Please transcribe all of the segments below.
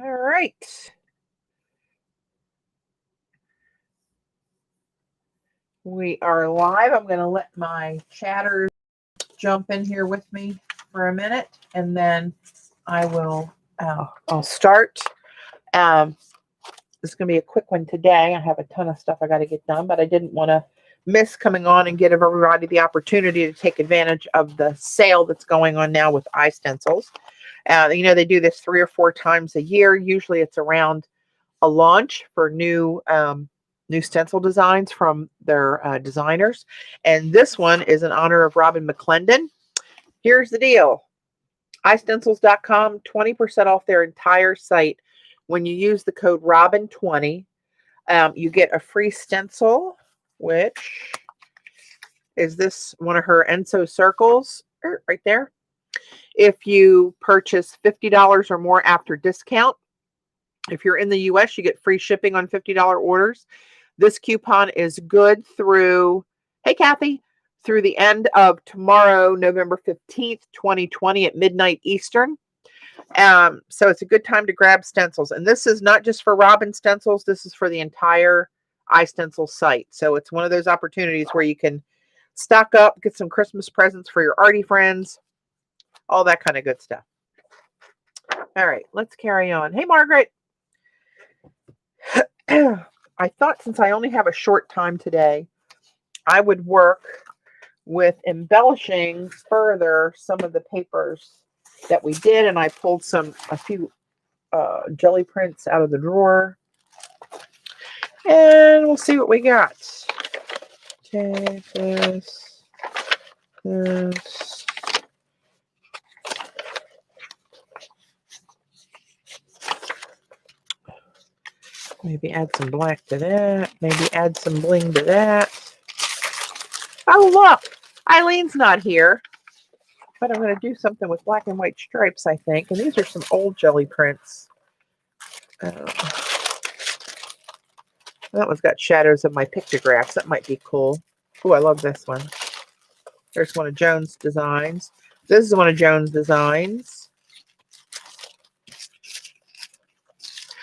All right. We are live. I'm going to let my chatters jump in here with me for a minute, and then I will. I'll start. This is going to be a quick one today. I have a ton of stuff I got to get done, but I didn't want to miss coming on and give everybody the opportunity to take advantage of the sale that's going on now with iStencils. You know, they do this 3 or 4 times a year. Usually it's around a launch for new stencil designs from their designers. And this one is in honor of Robyn McClendon. Here's the deal. iStencils.com, 20% off their entire site. When you use the code ROBYN20, you get a free stencil, which is this one of her Enso circles right there. If you purchase $50 or more after discount, if you're in the US, you get free shipping on $50 orders. This coupon is good through, hey Kathy, through the end of tomorrow, November 15th, 2020 at midnight Eastern. So it's a good time to grab stencils. And this is not just for Robyn stencils. This is for the entire iStencil site. So it's one of those opportunities where you can stock up, get some Christmas presents for your arty friends, all that kind of good stuff. All right, let's carry on. Hey, Margaret. I thought since I only have a short time today, I would work with embellishing further some of the papers that we did, and I pulled a few jelly prints out of the drawer, and we'll see what we got. Take this. Maybe add some black to that. Maybe add some bling to that. Oh, look. Eileen's not here. But I'm going to do something with black and white stripes, I think. And these are some old jelly prints. That one's got shadows of my pictographs. That might be cool. Oh, I love this one. There's one of Joan's designs. This is one of Joan's designs.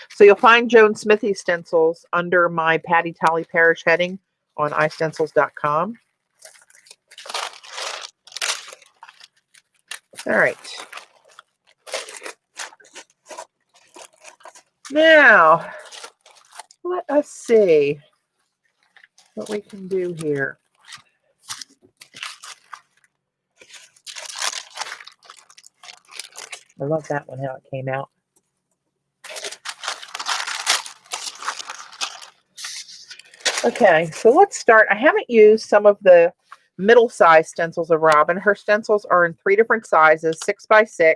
So you'll find Joan Smithy stencils under my Patty Tally Parish heading on iStencils.com. All right. Now, let us see what we can do here. I love that one, how it came out. Okay, so let's start. I haven't used some of the middle-size stencils of Robyn. Her stencils are in 3 different sizes, 6x6,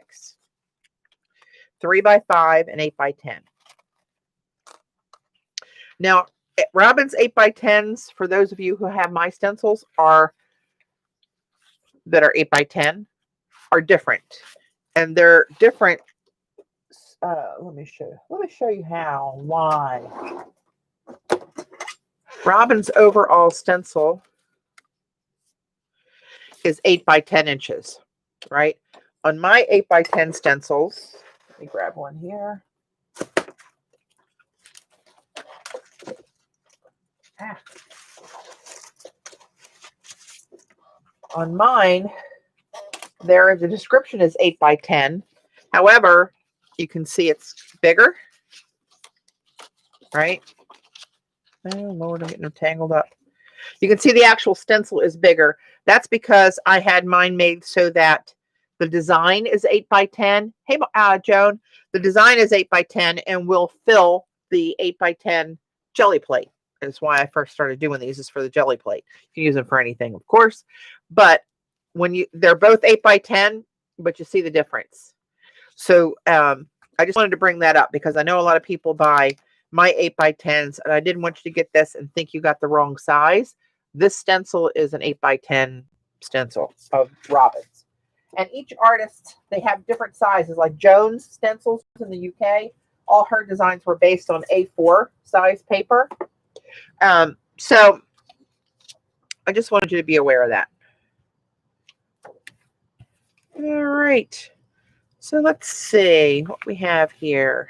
3x5, and 8x10. Now, Robyn's 8x10s, for those of you who have my stencils, that are 8x10, are different. And they're different. Let me show you why. Robyn's overall stencil is 8x10 inches, right? On my 8x10 stencils, let me grab one here. On mine, the description is 8x10. However, you can see it's bigger, right? Oh, Lord, I'm getting them tangled up. You can see the actual stencil is bigger. That's because I had mine made so that the design is 8x10. Hey, Joan, the design is 8x10 and will fill the 8x10 jelly plate. That's why I first started doing these, is for the jelly plate. You can use them for anything, of course. But they're both 8x10, but you see the difference. So I just wanted to bring that up because I know a lot of people buy my 8x10s, and I didn't want you to get this and think you got the wrong size. This stencil is an 8x10 stencil of Robyn's. And each artist, they have different sizes. Like Joan's stencils in the UK, all her designs were based on A4 size paper. So I just wanted you to be aware of that. All right. So let's see what we have here.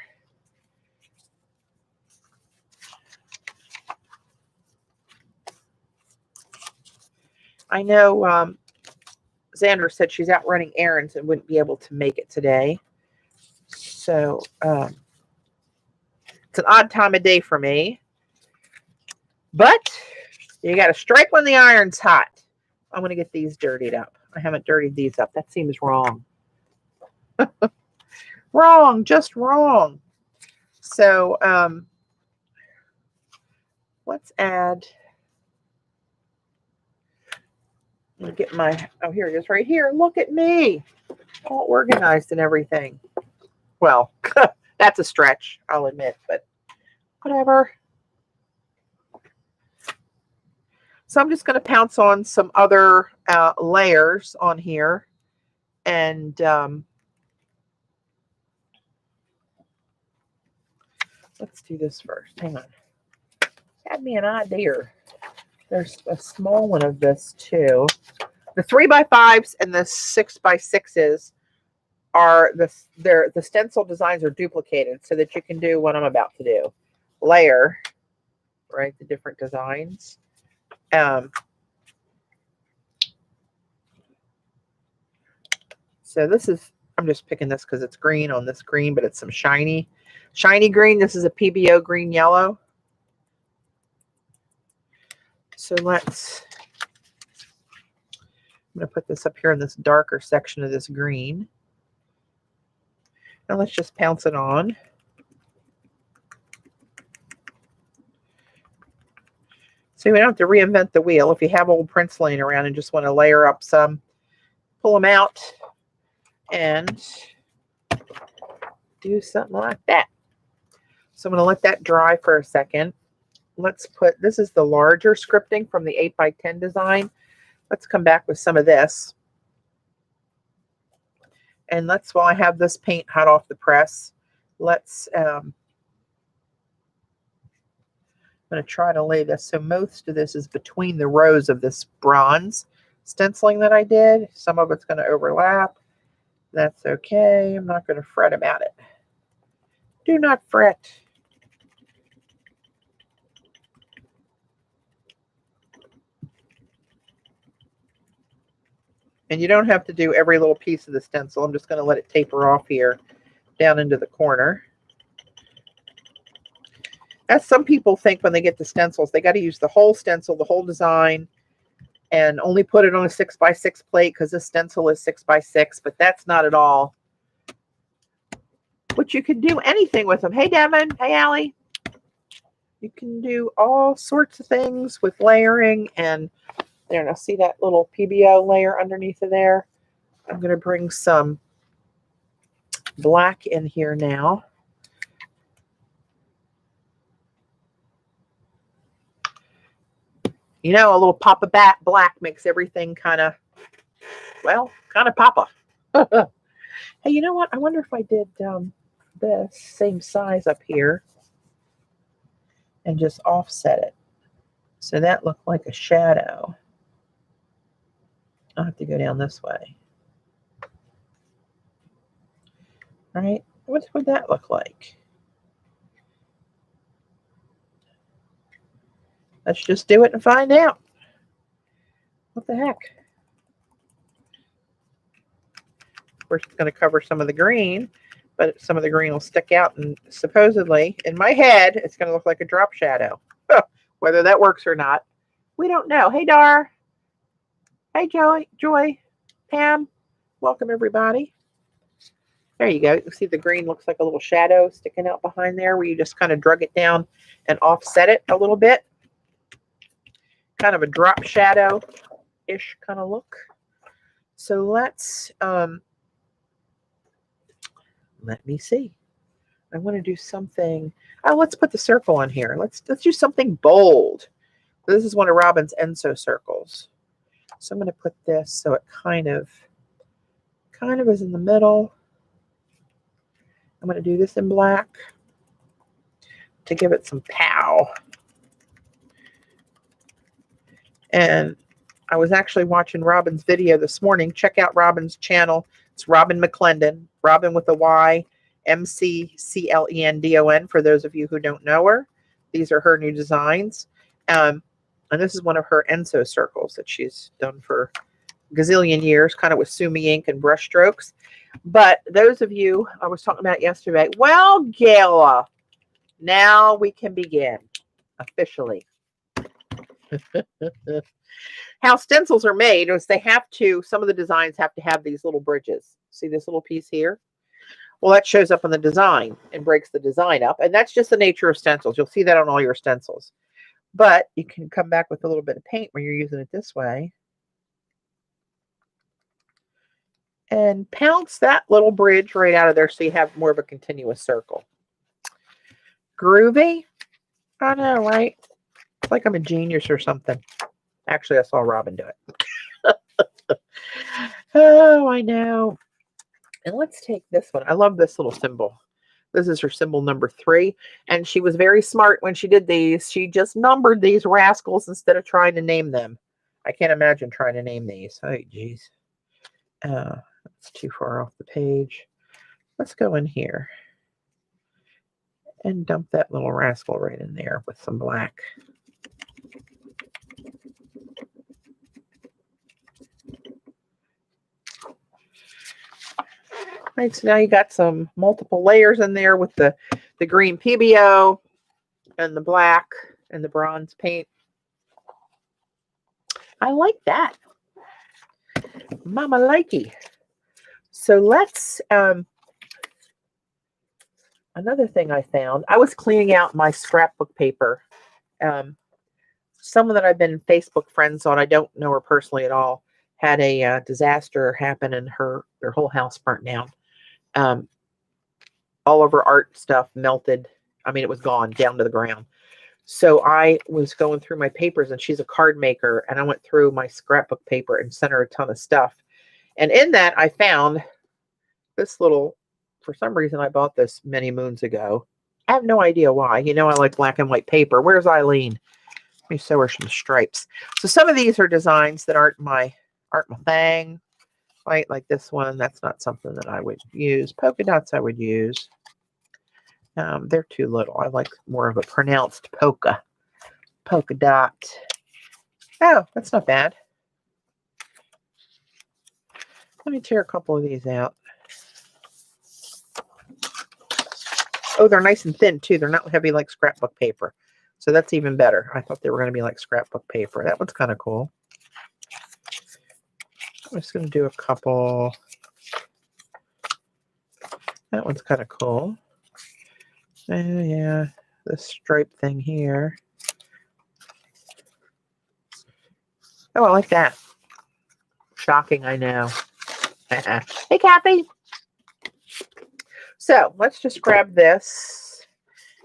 I know Xander said she's out running errands and wouldn't be able to make it today. So it's an odd time of day for me. But you got to strike when the iron's hot. I'm going to get these dirtied up. I haven't dirtied these up. That seems wrong. Wrong, just wrong. So let's add. I'm going to get my, oh, here it is right here. Look at me. All organized and everything. Well, that's a stretch, I'll admit, but whatever. So I'm just going to pounce on some other layers on here. And let's do this first. Hang on. Had me an idea. There's a small one of this too. The 3x5s and the 6x6s are the stencil designs are duplicated so that you can do what I'm about to do. Layer, right? The different designs. So this is, I'm just picking this because it's green on this green, but it's some shiny green. This is a PBO green yellow. So let's, I'm going to put this up here in this darker section of this green. And let's just pounce it on. So we don't have to reinvent the wheel. If you have old prints laying around and just want to layer up some, pull them out and do something like that. So I'm going to let that dry for a second. Let's put, this is the larger scripting from the 8x10 design. Let's come back with some of this. And let's, while I have this paint hot off the press, let's, I'm going to try to lay this. So most of this is between the rows of this bronze stenciling that I did. Some of it's going to overlap. That's okay. I'm not going to fret about it. Do not fret. And you don't have to do every little piece of the stencil. I'm just going to let it taper off here down into the corner. As some people think when they get the stencils, they got to use the whole stencil, the whole design, and only put it on a 6x6 plate because this stencil is 6x6, but that's not at all. But you can do anything with them. Hey, Devin. Hey, Allie. You can do all sorts of things with layering. And there, now see that little PBO layer underneath of there? I'm going to bring some black in here now. You know, a little pop of black makes everything kind of, well, kind of papa. Hey, you know what? I wonder if I did this same size up here and just offset it. So that looked like a shadow. I'll have to go down this way. All right, what would that look like? Let's just do it and find out. What the heck? Of course, it's going to cover some of the green, but some of the green will stick out, and supposedly, in my head, it's going to look like a drop shadow. Whether that works or not, we don't know. Hey, Dar. Hey, Joy, Pam. Welcome, everybody. There you go. You see the green looks like a little shadow sticking out behind there where you just kind of drug it down and offset it a little bit. Kind of a drop shadow-ish kind of look. So let's, let me see. I want to do something. Oh, let's put the circle on here. Let's do something bold. This is one of Robyn's Enso circles. So I'm going to put this so it kind of is in the middle. I'm going to do this in black to give it some pow. And I was actually watching Robyn's video this morning. Check out Robyn's channel. It's Robyn McClendon. Robyn with a Y, McClendon, for those of you who don't know her. These are her new designs. And this is one of her Enso circles that she's done for a gazillion years, kind of with sumi ink and brush strokes. But those of you I was talking about yesterday, well, Gayla, now we can begin officially. How stencils are made is they have to, some of the designs have to have these little bridges. See this little piece here? Well, that shows up on the design and breaks the design up. And that's just the nature of stencils. You'll see that on all your stencils. But you can come back with a little bit of paint when you're using it this way. And pounce that little bridge right out of there so you have more of a continuous circle. Groovy? I know, right? It's like I'm a genius or something. Actually, I saw Robyn do it. Oh, I know. And let's take this one. I love this little symbol. This is her symbol number 3. And she was very smart when she did these. She just numbered these rascals instead of trying to name them. I can't imagine trying to name these. Oh, geez. That's too far off the page. Let's go in here and dump that little rascal right in there with some black. Right, so now you got some multiple layers in there with the green PBO and the black and the bronze paint. I like that. Mama likey. So let's, another thing I found, I was cleaning out my scrapbook paper. Someone that I've been Facebook friends on, I don't know her personally at all, had a disaster happen and their whole house burnt down. All of her art stuff melted. I mean, it was gone down to the ground. So I was going through my papers, and she's a card maker, and I went through my scrapbook paper and sent her a ton of stuff. And in that, I found this little, for some reason, I bought this many moons ago. I have no idea why. You know, I like black and white paper. Where's Eileen? Let me sew her some stripes. So some of these are designs that aren't my thing. Right, like this one, that's not something that I would use. Polka dots I would use. They're too little. I like more of a pronounced polka dot. Oh, that's not bad. Let me tear a couple of these out. Oh, they're nice and thin too. They're not heavy like scrapbook paper. So that's even better. I thought they were going to be like scrapbook paper. That one's kind of cool. I'm just going to do a couple. That one's kind of cool. Yeah, this stripe thing here. Oh, I like that. Shocking, I know. Hey, Kathy. So let's just grab this,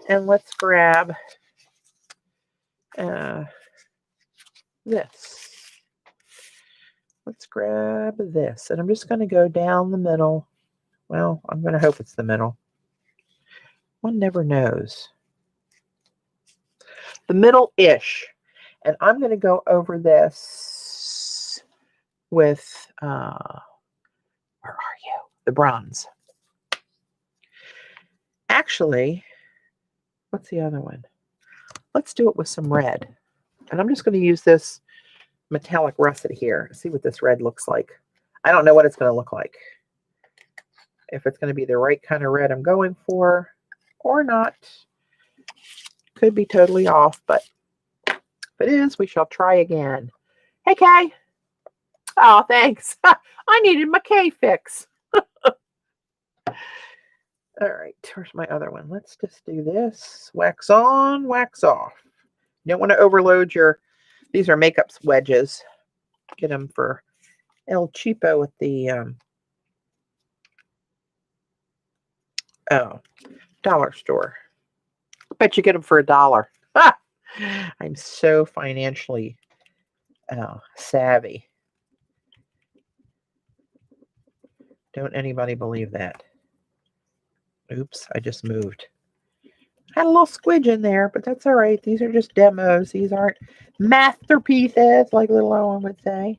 and let's grab this. Let's grab this, and I'm just going to go down the middle. Well, I'm going to hope it's the middle. One never knows. The middle-ish. And I'm going to go over this with, where are you? The bronze. Actually, what's the other one? Let's do it with some red. And I'm just going to use this metallic russet here. See what this red looks like. I don't know what it's going to look like. If it's going to be the right kind of red I'm going for or not. Could be totally off, but if it is, we shall try again. Hey, Kay. Oh, thanks. I needed my K fix. All right, where's my other one? Let's just do this. Wax on, wax off. You don't want to overload your, these are makeup wedges. Get them for El Cheapo at the dollar store. I bet you get them for $1. Ah! I'm so financially savvy. Don't anybody believe that. Oops, I just moved. Had a little squidge in there, but that's all right. These are just demos. These aren't masterpieces, like little Owen would say.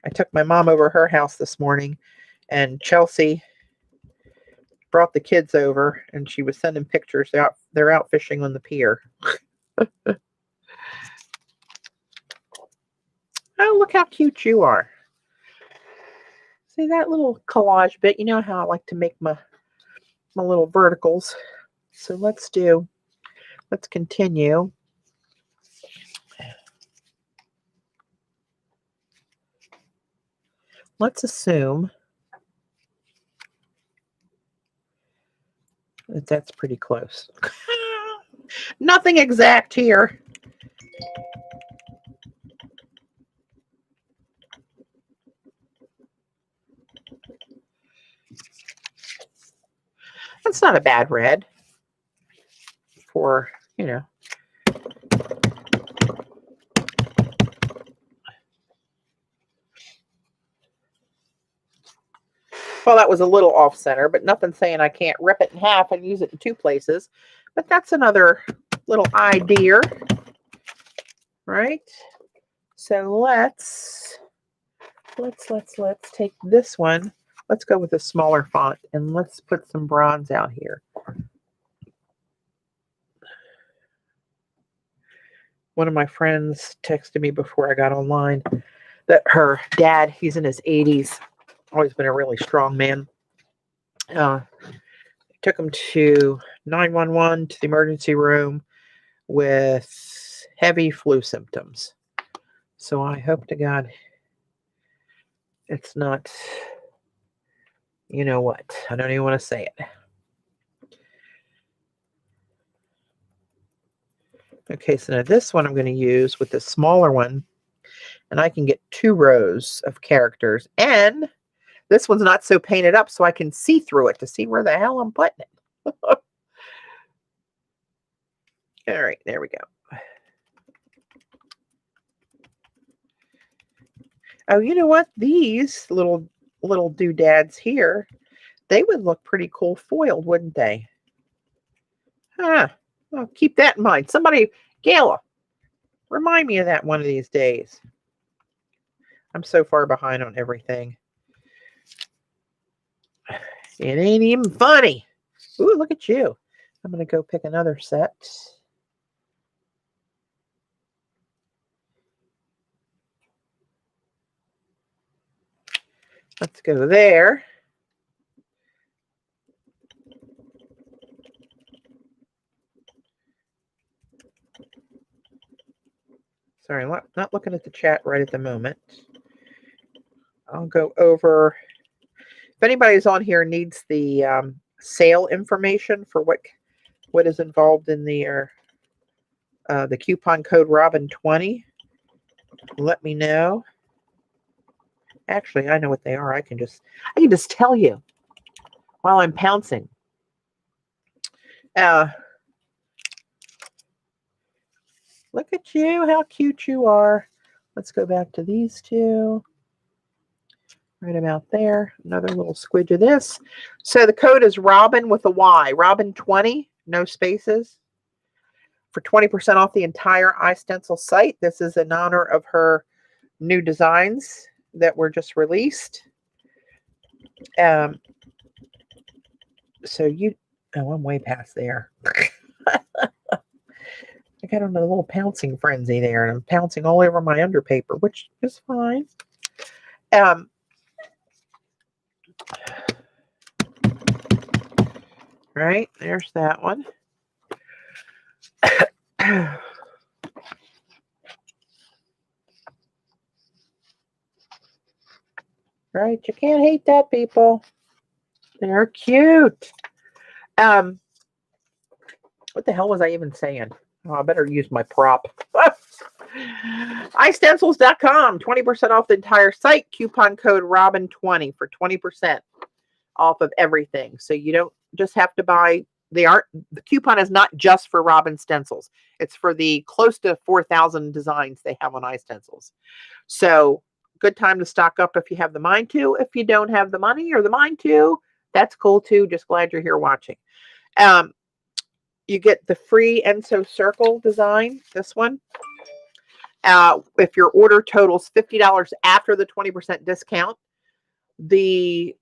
I took my mom over her house this morning, and Chelsea brought the kids over, and she was sending pictures out. They're out fishing on the pier. Oh, look how cute you are. See that little collage bit? You know how I like to make my little verticals. So let's continue. Let's assume that that's pretty close. Nothing exact here. That's not a bad red for, you know. Well, that was a little off center, but nothing saying I can't rip it in half and use it in 2 places. But that's another little idea, right? So let's take this one. Let's go with a smaller font and let's put some bronze out here. One of my friends texted me before I got online that her dad, he's in his 80s, always been a really strong man. Took him to 911 to the emergency room with heavy flu symptoms. So I hope to God it's not, you know what, I don't even want to say it. Okay, so now this one I'm going to use with the smaller one, and I can get 2 rows of characters, and this one's not so painted up so I can see through it to see where the hell I'm putting it. All right, there we go. Oh, you know what? These little doodads here, they would look pretty cool foiled, wouldn't they? Huh. Well, keep that in mind. Somebody, Gayla, remind me of that one of these days. I'm so far behind on everything. It ain't even funny. Ooh, look at you. I'm going to go pick another set. Let's go there. Sorry, I'm not looking at the chat right at the moment. I'll go over. If anybody's on here needs the sale information for what is involved in the coupon code ROBYN20, let me know. Actually, I know what they are. I can just tell you while I'm pouncing. Look at you, how cute you are. Let's go back to these 2. Right about there. Another little squidge of this. So the code is Robyn with a Y. ROBYN20, no spaces. For 20% off the entire iStencil site. This is in honor of her new designs that were just released. So I'm way past there. I got on a little pouncing frenzy there, and I'm pouncing all over my underpaper, which is fine. Right, there's that one. Right, you can't hate that, people. They're cute. What the hell was I even saying? Oh, I better use my prop. iStencils.com, 20% off the entire site. Coupon code ROBYN20 for 20% off of everything. So you don't just have to buy. The coupon is not just for Robyn stencils. It's for the close to 4,000 designs they have on iStencils. So good time to stock up if you have the mind to. If you don't have the money or the mind to, that's cool too. Just glad you're here watching. You get the free Enso circle design, this one. If your order totals $50 after the 20% discount, the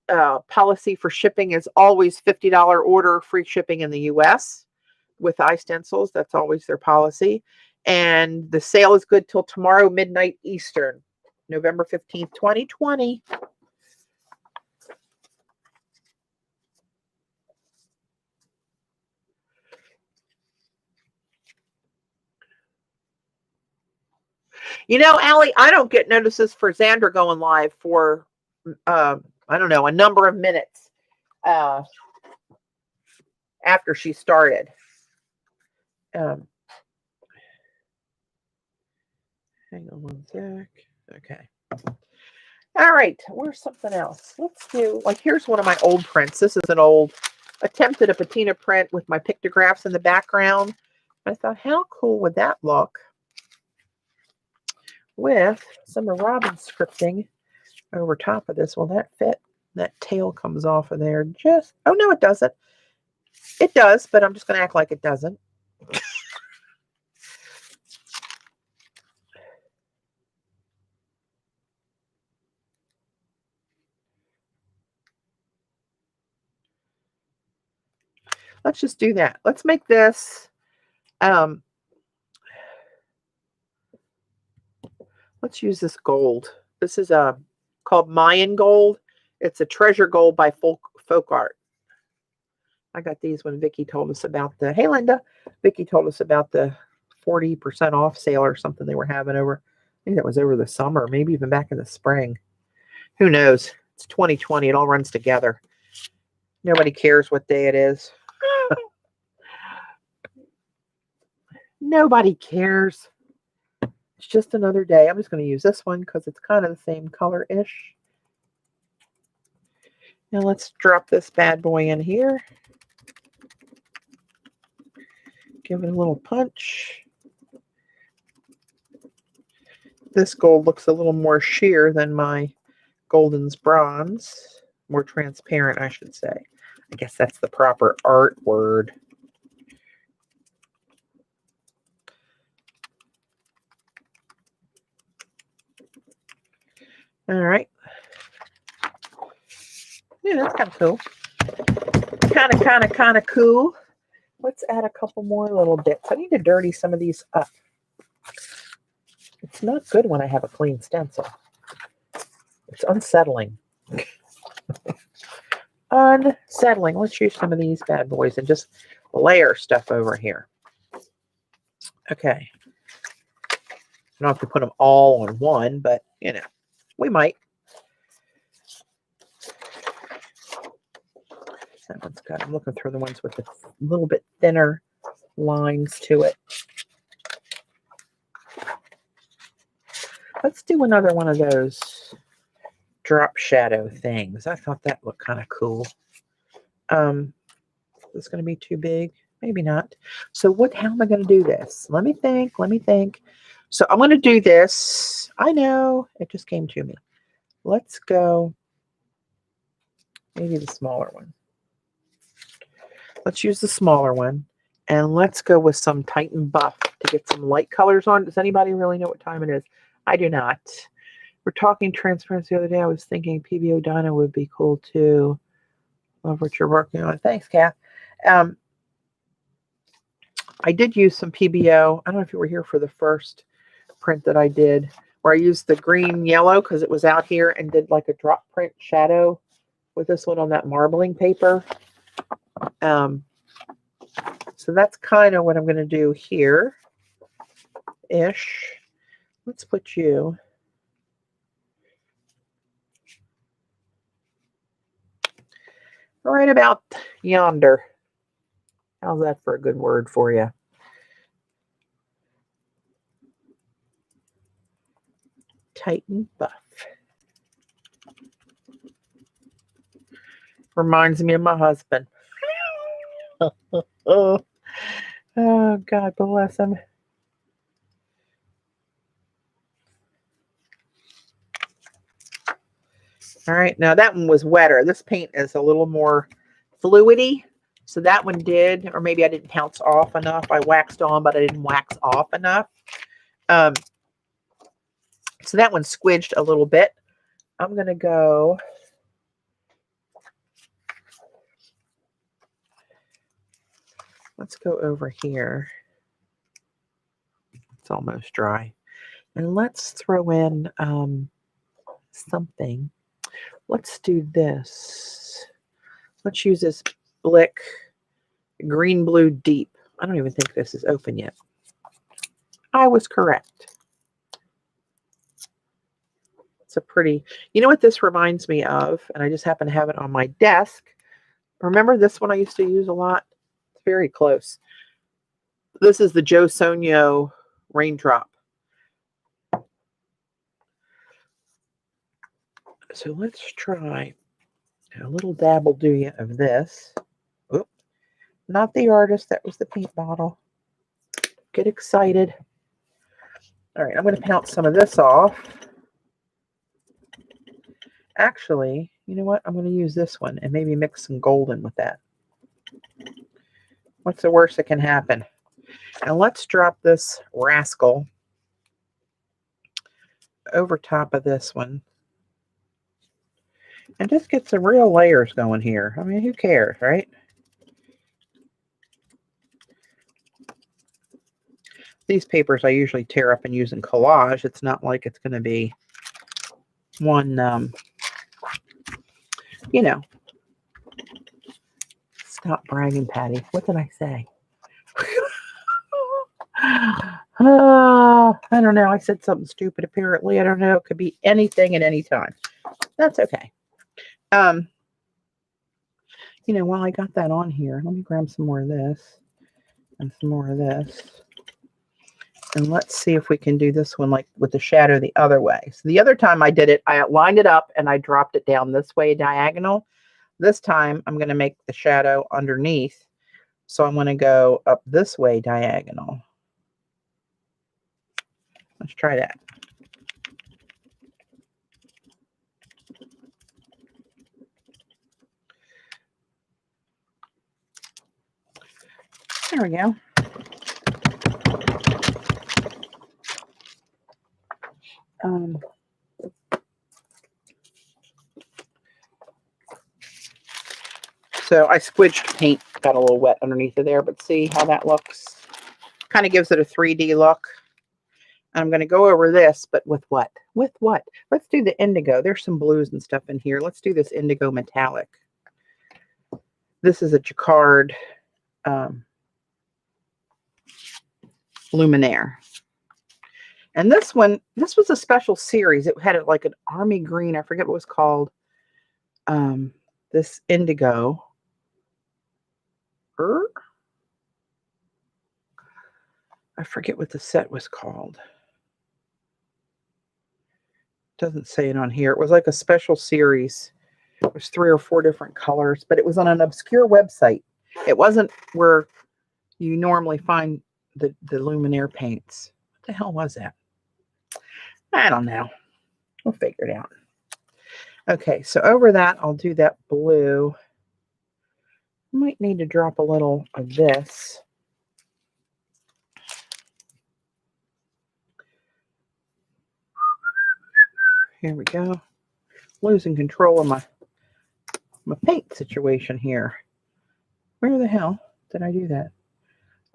policy for shipping is always $50 order, free shipping in the US. with iStencils. That's always their policy. And the sale is good till tomorrow, midnight Eastern, November 15th, 2020. You know, Allie, I don't get notices for Xandra going live for, I don't know, a number of minutes after she started. Hang on one sec. Okay. All right. Where's something else? Let's do, like, here's one of my old prints. This is an old attempted a patina print with my pictographs in the background. I thought, how cool would that look with some of Robyn's scripting over top of this? Will that fit? That tail comes off of there. Just, oh no, it doesn't. It does, but I'm just going to act like it doesn't. Let's just do that. Let's make this, let's use this gold. This is called Mayan gold. It's a treasure gold by Folk Art. I got these when Vicki told us about the, hey Linda, Vicki told us about the 40% off sale or something they were having over, I think that was over the summer, maybe even back in the spring. Who knows? It's 2020. It all runs together. Nobody cares what day it is. Nobody cares. It's just another day. I'm just going to use this one because it's kind of the same color-ish. Now let's drop this bad boy in here. Give it a little punch. This gold looks a little more sheer than my Golden's bronze. More transparent, I should say. I guess that's the proper art word. All right. Yeah, that's kind of cool. Kind of cool. Let's add a couple more little bits. I need to dirty some of these up. It's not good when I have a clean stencil. It's unsettling. Unsettling. Let's use some of these bad boys and just layer stuff over here. Okay. I don't have to put them all on one, but, you know, we might. That one's good. I'm looking through the ones with a little bit thinner lines to it. Let's do another one of those drop shadow things. I thought that looked kind of cool. Is this going to be too big? Maybe not. So how am I going to do this? Let me think. So I'm going to do this. I know. It just came to me. Let's go. Maybe the smaller one. Let's use the smaller one. And let's go with some Titan Buff to get some light colors on. Does anybody really know what time it is? I do not. We're talking transparency the other day. I was thinking PBO Dino would be cool too. Love what you're working on. Thanks, Kath. I did use some PBO. I don't know if you were here for the first print that I did, where I used the green yellow because it was out here and did like a drop print shadow with this one on that marbling paper. So that's kind of what I'm going to do here ish. Let's put you right about yonder. How's that for a good word for you? Titan Buff. Reminds me of my husband. Oh, God bless him. All right, now that one was wetter. This paint is a little more fluidy. So that one did, or maybe I didn't pounce off enough. I waxed on, but I didn't wax off enough. So that one squidged a little bit. I'm going to go. let's go over here. It's almost dry. And let's throw in something. Let's do this. Let's use this Blick Green Blue Deep. I don't even think this is open yet. I was correct. It's a pretty, you know what this reminds me of? And I just happen to have it on my desk. Remember this one I used to use a lot? It's very close. This is the Joe Sonio Raindrop. So let's try a little dabble do ya of this. Oop, not the artist, that was the paint bottle. Get excited. All right, I'm going to pounce some of this off. Actually, you know what? I'm going to use this one and maybe mix some golden with that. What's the worst that can happen? Now let's drop this rascal over top of this one. And just get some real layers going here. I mean, who cares, right? These papers I usually tear up and use in collage. It's not like it's going to be one, you know. Stop bragging, Patty. What did I say? I don't know. I said something stupid, apparently. I don't know. It could be anything at any time. That's okay. You know, while I got that on here, let me grab some more of this and some more of this. And let's see if we can do this one like with the shadow the other way. So the other time I did it, I lined it up and I dropped it down this way diagonal. This time I'm going to make the shadow underneath. So I'm going to go up this way diagonal. Let's try that. There we go. So I squidged paint, got a little wet underneath of there, but see how that looks? Kind of gives it a 3D look. I'm going to go over this, but with what? With what? Let's do the indigo. There's some blues and stuff in here. Let's do this indigo metallic. This is a Jacquard Luminaire. And this one, this was a special series. It had like an army green. I forget what it was called. This indigo. I forget what the set was called. Doesn't say it on here. It was like a special series. There's 3 or 4 different colors, but it was on an obscure website. It wasn't where you normally find the Luminaire paints. What the hell was that? I don't know. We'll figure it out. Okay, so over that, I'll do that blue. Might need to drop a little of this. Here we go. Losing control of my paint situation here. Where the hell did I do that?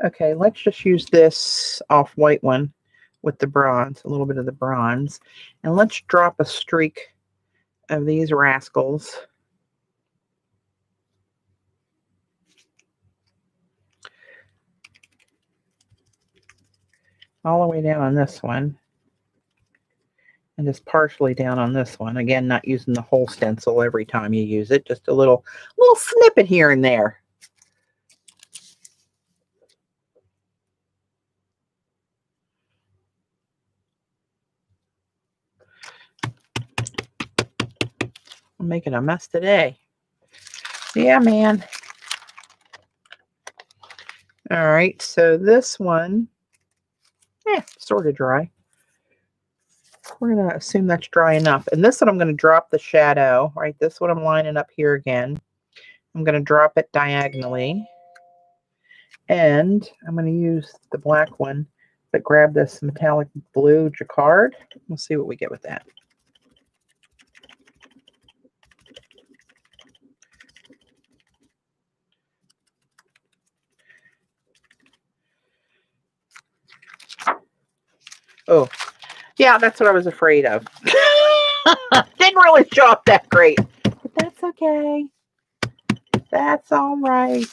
Okay, let's just use this off-white one with the bronze, a little bit of the bronze. And let's drop a streak of these rascals. All the way down on this one. And just partially down on this one. Again, not using the whole stencil every time you use it. Just a little snippet here and there. I'm making a mess today. Yeah, man. All right, so this one, sort of dry. We're going to assume that's dry enough. And this one, I'm going to drop the shadow, right? This one I'm lining up here again. I'm going to drop it diagonally. And I'm going to use the black one, but grab this metallic blue Jacquard. We'll see what we get with that. Oh, yeah, that's what I was afraid of. Didn't really show up that great, but that's okay. That's all right.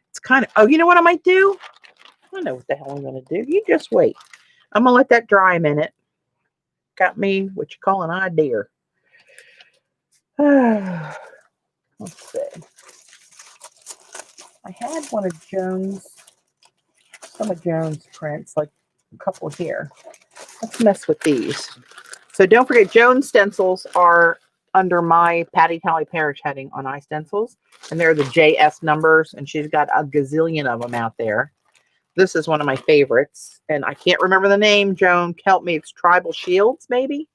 It's kind of, oh, you know what I might do? I know what the hell I'm going to do. You just wait. I'm going to let that dry a minute. Got me what you call an idea. Let's see. I had one of some of Joan's prints, like a couple here. Let's mess with these. So don't forget, Joan's stencils are under my Patty Tally Parish heading on iStencils, and they're the JS numbers, and she's got a gazillion of them out there. This is one of my favorites, and I can't remember the name. Joan, help me. It's Tribal Shields, maybe?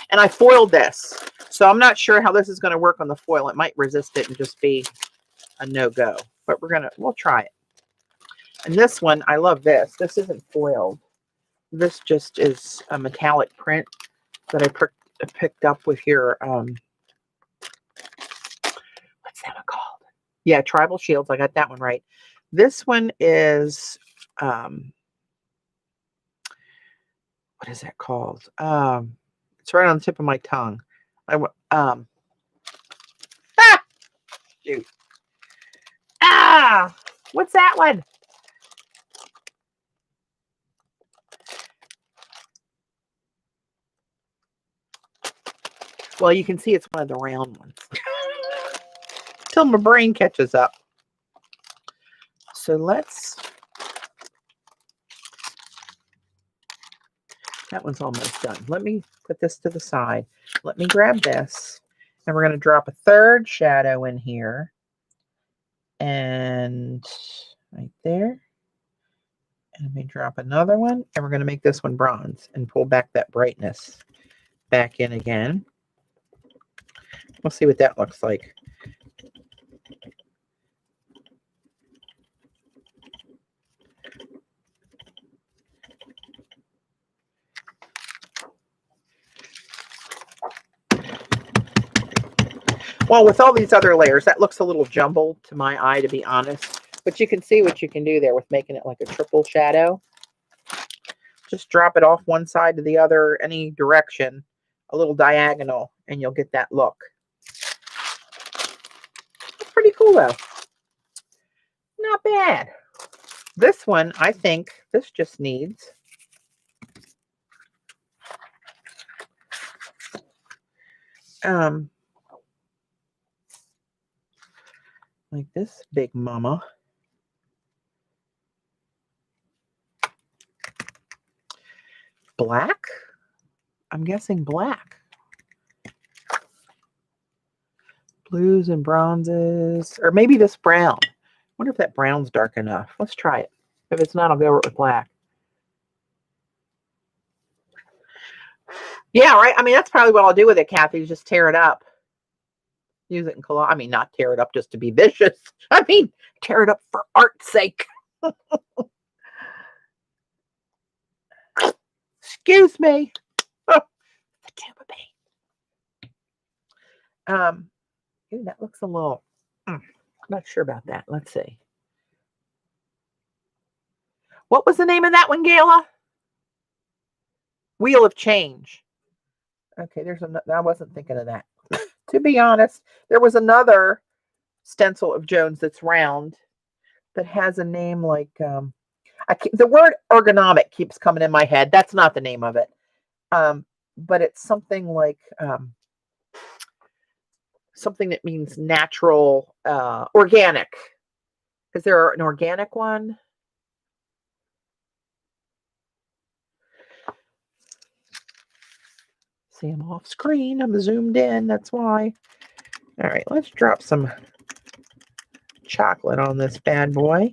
And I foiled this, so I'm not sure how this is going to work on the foil. It might resist it and just be a no-go, but we'll try it. And this one, I love this. This isn't foiled. This just is a metallic print that I picked up with your, what's that one called? Yeah, Tribal Shields. I got that one right. This one is, what is that called? It's right on the tip of my tongue. Shoot. What's that one? Well, you can see it's one of the round ones. Till my brain catches up. So that one's almost done. Let me put this to the side. Let me grab this. And we're going to drop a third shadow in here. And right there. And let me drop another one. And we're going to make this one bronze and pull back that brightness back in again. We'll see what that looks like. Well, with all these other layers, that looks a little jumbled to my eye, to be honest. But you can see what you can do there with making it like a triple shadow. Just drop it off one side to the other, any direction, a little diagonal, and you'll get that look. It's pretty cool, though. Not bad. This one, I think, this just needs like this big mama. Black? I'm guessing black. Blues and bronzes, or maybe this brown. I wonder if that brown's dark enough. Let's try it. If it's not, I'll go with black. Yeah, right. I mean, that's probably what I'll do with it, Kathy, is just tear it up. Use it in collage. I mean, not tear it up just to be vicious. I mean, tear it up for art's sake. Excuse me. Oh, the tuba bee. Ooh, that looks a little, I'm not sure about that. Let's see. What was the name of that one, Gayla? Wheel of Change. Okay, I wasn't thinking of that. To be honest, there was another stencil of Joan's that's round that has a name like, the word ergonomic keeps coming in my head. That's not the name of it. But it's something like, something that means natural, organic. Is there an organic one? See, I'm off screen. I'm zoomed in. That's why. All right, let's drop some chocolate on this bad boy.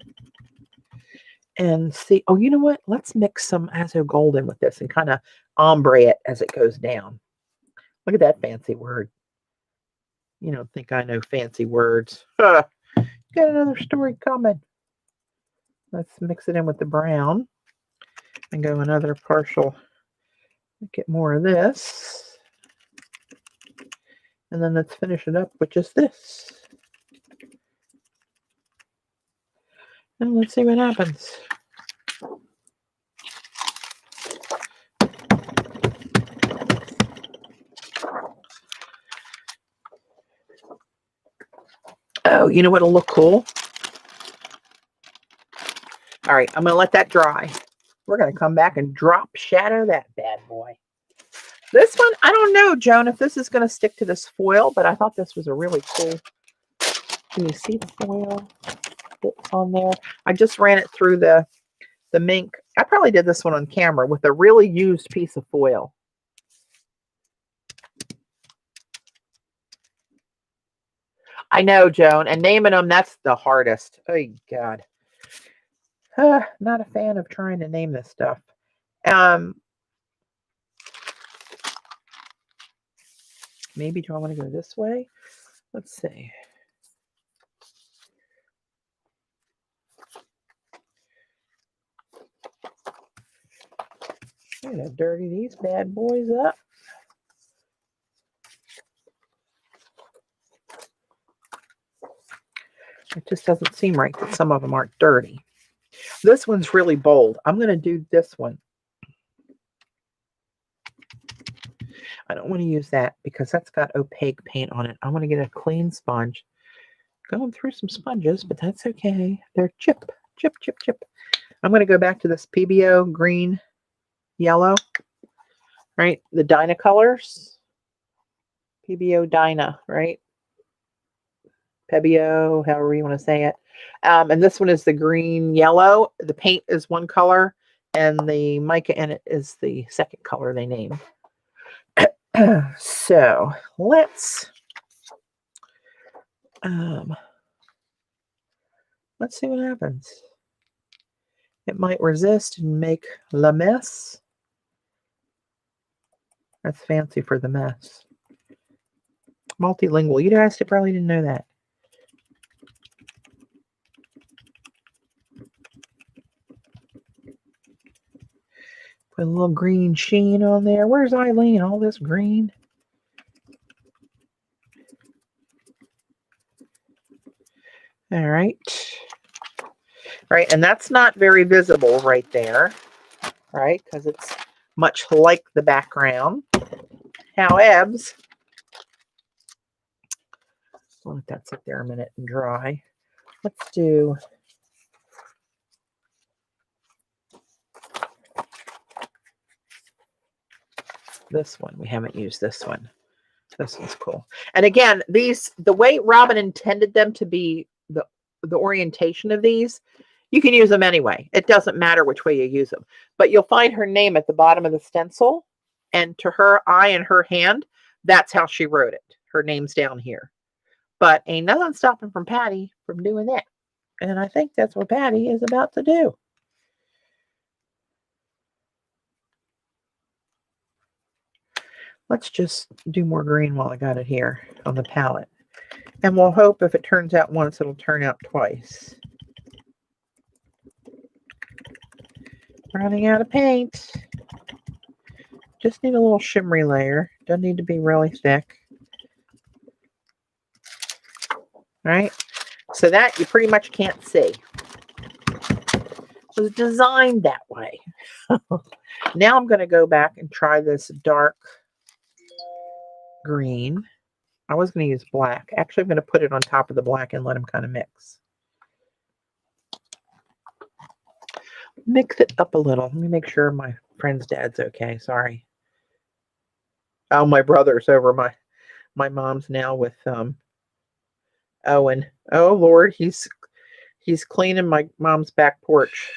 And see, oh, you know what? Let's mix some Azo Golden with this and kind of ombre it as it goes down. Look at that fancy word. You don't think I know fancy words. Got another story coming. Let's mix it in with the brown and go another partial. Get more of this. And then let's finish it up with just this. And let's see what happens. you know what'll look cool? All right, I'm going to let that dry. We're going to come back and drop shadow that bad boy. This one, I don't know, Joan, if this is going to stick to this foil, but I thought this was a really cool. Can you see the foil that's on there? I just ran it through the mink. I probably did this one on camera with a really used piece of foil. I know, Joan, and naming them, that's the hardest. Oh, God. Not a fan of trying to name this stuff. Maybe do I want to go this way? Let's see. I'm going to dirty these bad boys up. It just doesn't seem right that some of them aren't dirty. This one's really bold. I'm going to do this one. I don't want to use that because that's got opaque paint on it. I want to get a clean sponge. Going through some sponges, but that's okay. They're chip, chip, chip, chip. I'm going to go back to this PBO green, yellow, right? The Dyna colors. PBO Dyna, right? Pebio, however you want to say it. And this one is the green yellow. The paint is one color, and the mica in it is the second color they named. So let's see what happens. It might resist and make la mess. That's fancy for the mess. Multilingual. You guys probably didn't know that. Put a little green sheen on there. Where's Eileen? All this green. All right. Right, and that's not very visible right there, right? Because it's much like the background. However, I'll let that sit there a minute and dry. Let's do this one. We haven't used this one. This one's cool. And again, these, the way Robyn intended them to be, the orientation of these, you can use them anyway. It doesn't matter which way you use them. But you'll find her name at the bottom of the stencil. And to her eye and her hand, that's how she wrote it. Her name's down here. But ain't nothing stopping from Patty from doing that. And I think that's what Patty is about to do. Let's just do more green while I got it here on the palette. And we'll hope if it turns out once, it'll turn out twice. Running out of paint. Just need a little shimmery layer. Doesn't need to be really thick. Right? So that you pretty much can't see. It was designed that way. Now I'm going to go back and try this dark green. I was going to use black. Actually, I'm going to put it on top of the black and let them kind of mix. Mix it up a little. Let me make sure my friend's dad's okay. Sorry. Oh, my brother's over my mom's now with Owen. Oh Lord, he's cleaning my mom's back porch.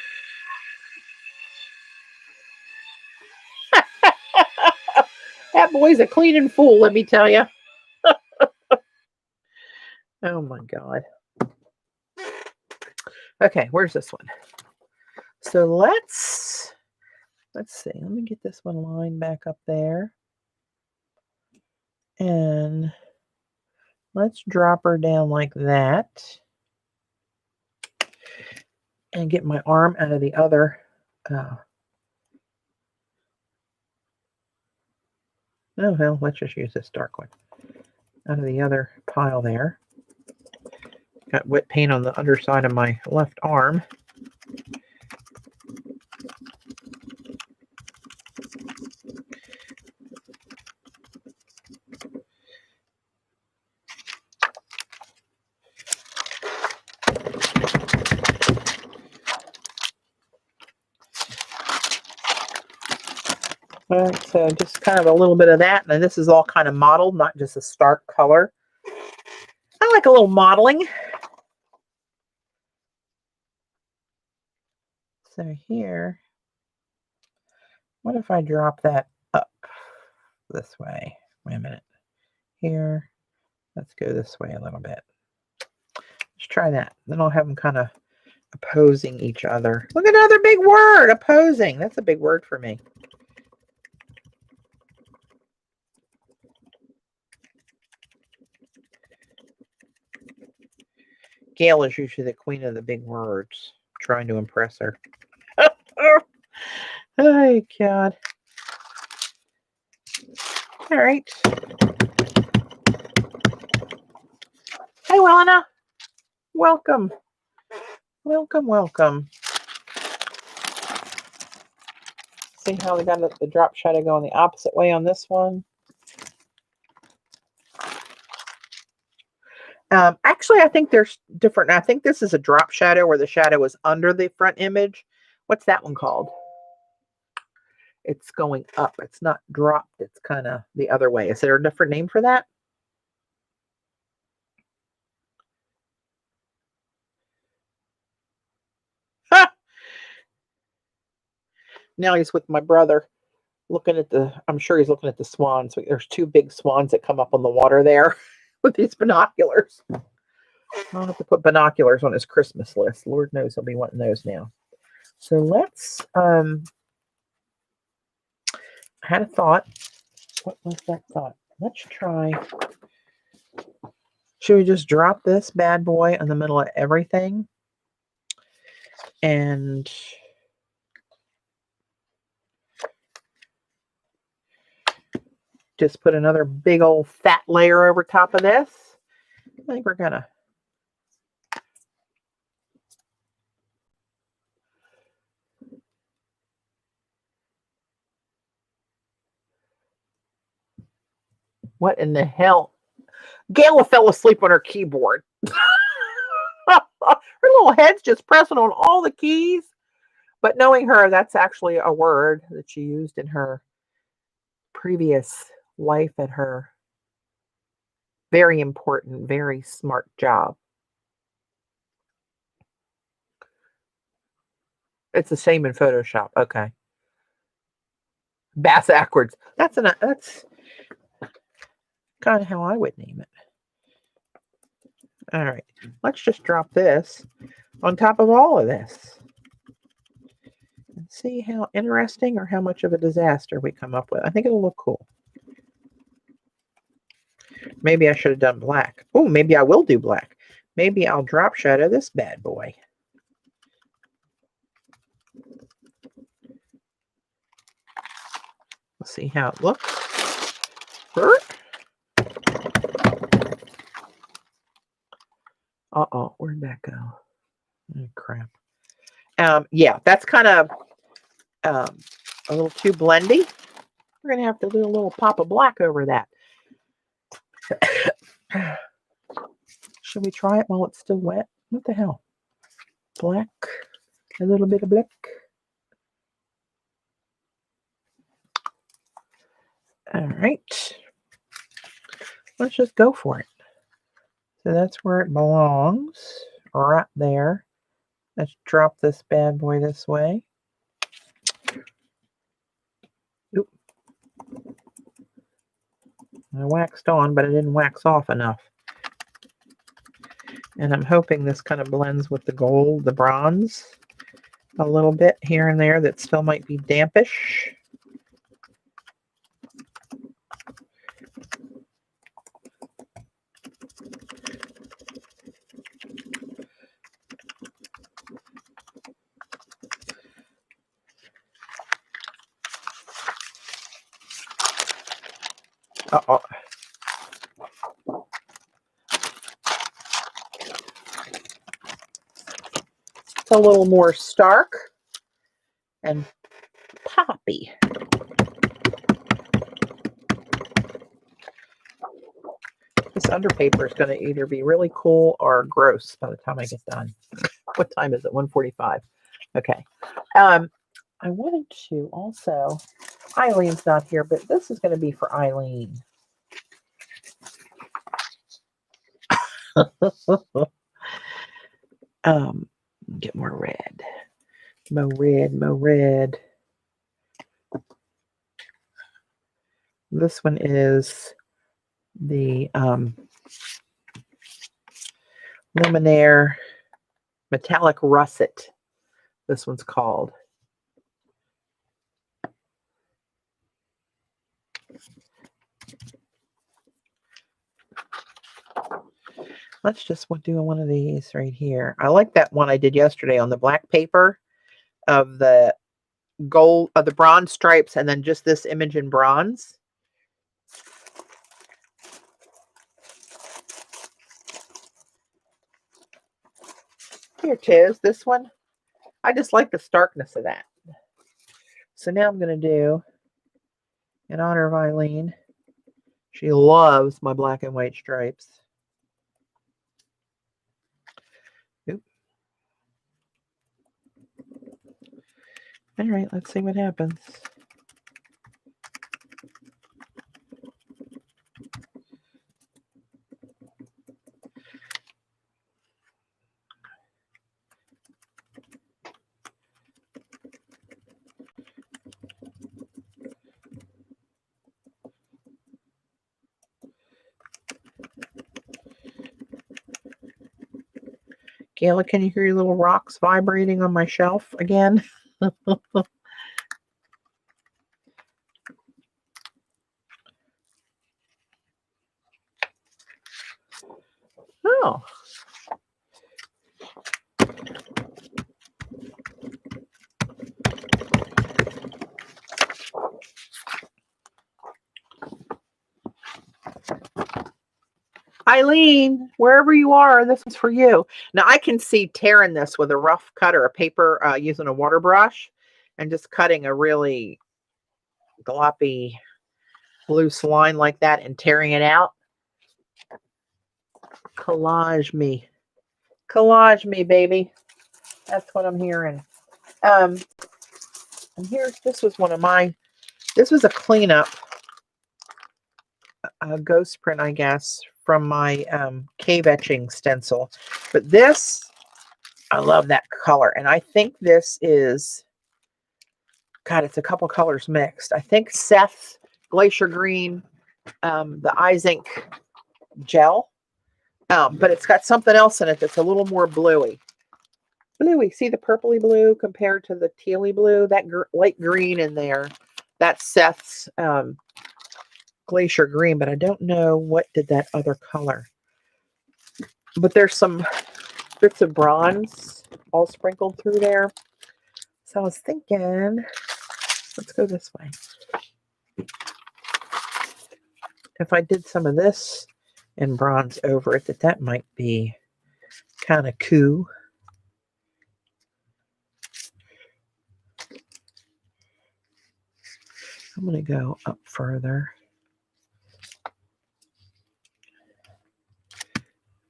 That boy's a cleaning fool, let me tell you. Oh my God. Okay, where's this one? So let's see. Let me get this one lined back up there. And let's drop her down like that. And get my arm out of the other. Oh, hell, let's just use this dark one. Out of the other pile there. Got wet paint on the underside of my left arm. All right, so just kind of a little bit of that. And this is all kind of modeled, not just a stark color. I like a little modeling. So here, what if I drop that up this way? Wait a minute. Here, let's go this way a little bit. Let's try that. Then I'll have them kind of opposing each other. Look at another big word, opposing. That's a big word for me. Gail is usually the queen of the big words, trying to impress her. Oh, God. All right. Hi, Welena. Welcome. Welcome, welcome. See how we got the drop shadow going the opposite way on this one? Actually, I think there's different. I think this is a drop shadow where the shadow is under the front image. What's that one called? It's going up. It's not dropped. It's kind of the other way. Is there a different name for that? Now he's with my brother looking at I'm sure he's looking at the swans. So there's two big swans that come up on the water there with these binoculars. I'll have to put binoculars on his Christmas list. Lord knows he'll be wanting those now. So let's, I had a thought. What was that thought? Let's try, should we just drop this bad boy in the middle of everything? And just put another big old fat layer over top of this. I think we're gonna. What in the hell? Gayla fell asleep on her keyboard. Her little head's just pressing on all the keys. But knowing her, that's actually a word that she used in her previous life at her very important, very smart job. It's the same in Photoshop. Okay. Bass backwards. That's kind of how I would name it. All right. Let's just drop this on top of all of this. And see how interesting or how much of a disaster we come up with. I think it'll look cool. Maybe I should have done black. Oh, maybe I will do black. Maybe I'll drop shadow this bad boy. We'll see how it looks. Uh-oh, where'd that go? Oh, crap. Yeah, that's kind of a little too blendy. We're going to have to do a little pop of black over that. Should we try it while it's still wet? What the hell? Black, a little bit of black. All right. Let's just go for it. So that's where it belongs, right there. Let's drop this bad boy this way. Oop. I waxed on, but I didn't wax off enough. And I'm hoping this kind of blends with the gold, the bronze, a little bit here and there that still might be dampish. Uh-oh. It's a little more stark and poppy. This underpaper is going to either be really cool or gross by the time I get done. What time is it? 1:45. Okay. I wanted to also Eileen's not here, but this is going to be for Eileen. Get more red. More red, more red. This one is the Luminaire Metallic Russet. This one's called. Let's just do one of these right here. I like that one I did yesterday on the black paper of the gold, of the bronze stripes, and then just this image in bronze. Here, Tiz, this one. I just like the starkness of that. So now I'm going to do, in honor of Eileen, she loves my black and white stripes. Oop. All right, let's see what happens. Gayla, can you hear your little rocks vibrating on my shelf again? Oh. Eileen, wherever you are, this is for you. Now I can see tearing this with a rough cut or a paper using a water brush and just cutting a really gloppy loose line like that and tearing it out. Collage me. Collage me, baby. That's what I'm hearing. And this was one of my, this was a cleanup, a ghost print, I guess, from my cave etching stencil. But this, I love that color. And I think this is, God, it's a couple colors mixed. I think Seth's Glacier Green, the iZink gel. But it's got something else in it that's a little more bluey. Bluey, see the purpley blue compared to the tealy blue? That light green in there, that's Seth's Glacier Green, but I don't know what did that other color. But there's some bits of bronze all sprinkled through there. So I was thinking, let's go this way. If I did some of this in bronze over it, that might be kind of cool. I'm going to go up further.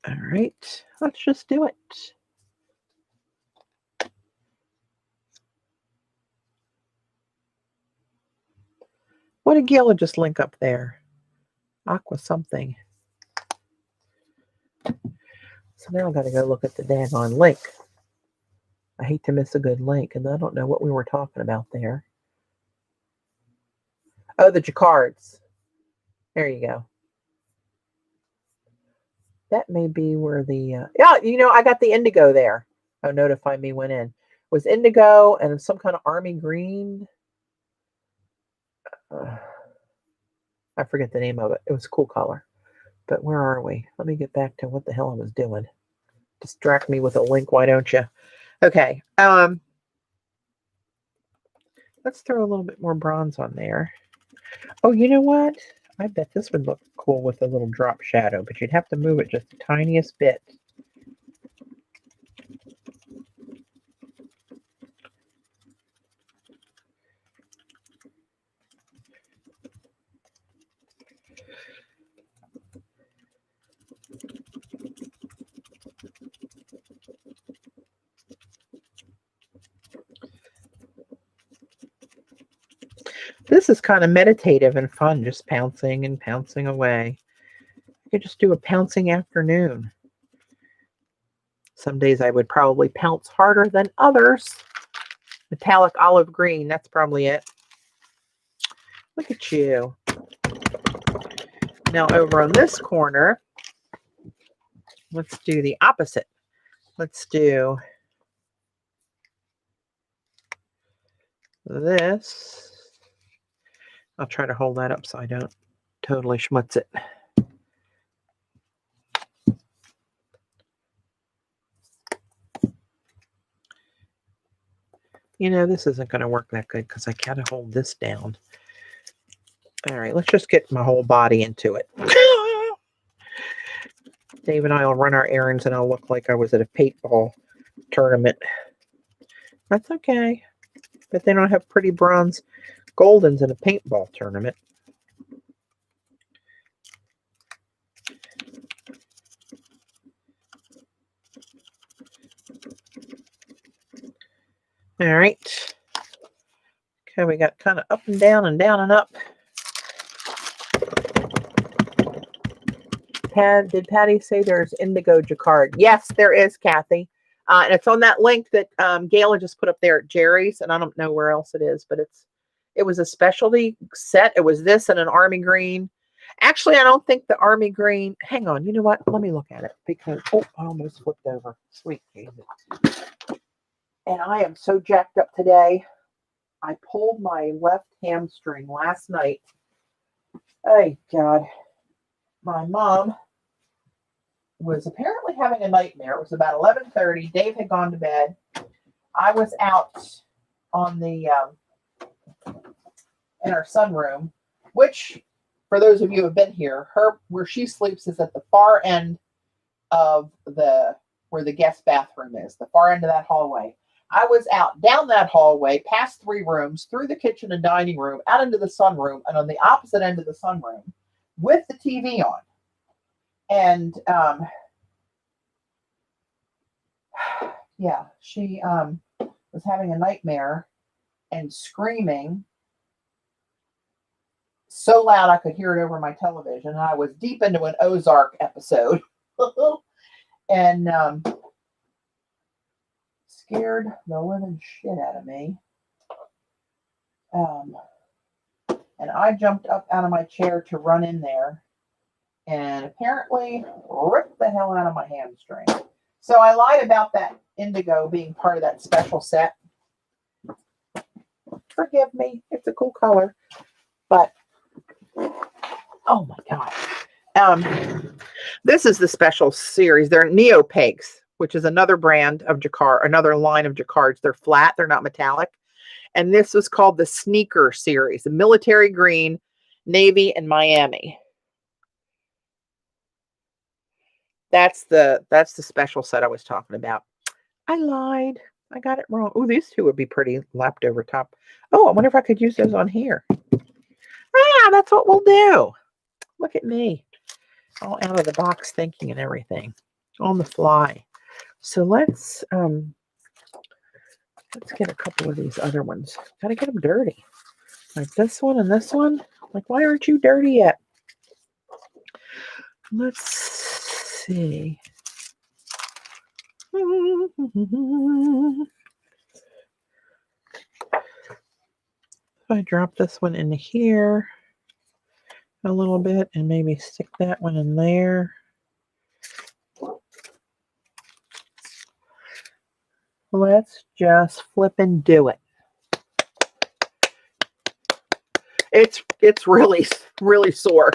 All right, let's just do it. What did Gayla just link up there? Aqua something. So now I've got to go look at the daggone link. I hate to miss a good link, and I don't know what we were talking about there. Oh, the Jacquards. There you go. That may be where the... yeah, you know, I got the indigo there. Oh, notify me went in. It was indigo and some kind of army green. I forget the name of it. It was a cool color. But where are we? Let me get back to what the hell I was doing. Distract me with a link, why don't you? Okay. Let's throw a little bit more bronze on there. Oh, you know what? I bet this would look cool with a little drop shadow, but you'd have to move it just the tiniest bit. This is kind of meditative and fun, just pouncing and pouncing away. I could just do a pouncing afternoon. Some days I would probably pounce harder than others. Metallic olive green, that's probably it. Look at you. Now over on this corner, let's do the opposite. Let's do this. I'll try to hold that up so I don't totally schmutz it. You know, this isn't going to work that good because I gotta hold this down. All right, let's just get my whole body into it. Dave and I will run our errands and I'll look like I was at a paintball tournament. That's okay. But they don't have pretty bronze goldens in a paintball tournament. All right. Okay, we got kind of up and down and up. Did Patty say there's indigo jacquard? Yes, there is, Kathy. And it's on that link that Gayla just put up there at Jerry's, and I don't know where else it is, but it was a specialty set. It was this and an army green. Actually, I don't think the army green. Hang on, you know what? Let me look at it because I almost flipped over. Sweet Jesus. And I am so jacked up today. I pulled my left hamstring last night. Oh God. My mom was apparently having a nightmare. It was about 11:30. Dave had gone to bed. I was out on the in our sunroom, which, for those of you who have been here, where she sleeps is at the far end of where the guest bathroom is, the far end of that hallway. I was out down that hallway, past 3 rooms, through the kitchen and dining room, out into the sunroom, and on the opposite end of the sunroom with the TV on. And yeah, she was having a nightmare and screaming so loud I could hear it over my television. And I was deep into an Ozark episode and scared the living shit out of me. And I jumped up out of my chair to run in there and apparently ripped the hell out of my hamstring. So I lied about that indigo being part of that special set. Forgive me. It's a cool color. But, oh my God. This is the special series. They're Neopegs, which is another brand of jacquard, another line of jacquards. They're flat. They're not metallic. And this was called the Sneaker series, the military green, navy, and Miami. That's the special set I was talking about. I lied. I got it wrong. Oh, these two would be pretty lapped over top. Oh, I wonder if I could use those on here. Ah, that's what we'll do. Look at me. All out of the box thinking and everything. On the fly. So let's get a couple of these other ones. Gotta get them dirty. Like this one and this one. Like, why aren't you dirty yet? Let's see. If I drop this one in here a little bit and maybe stick that one in there. Let's just flip and do it. It's really, really sore.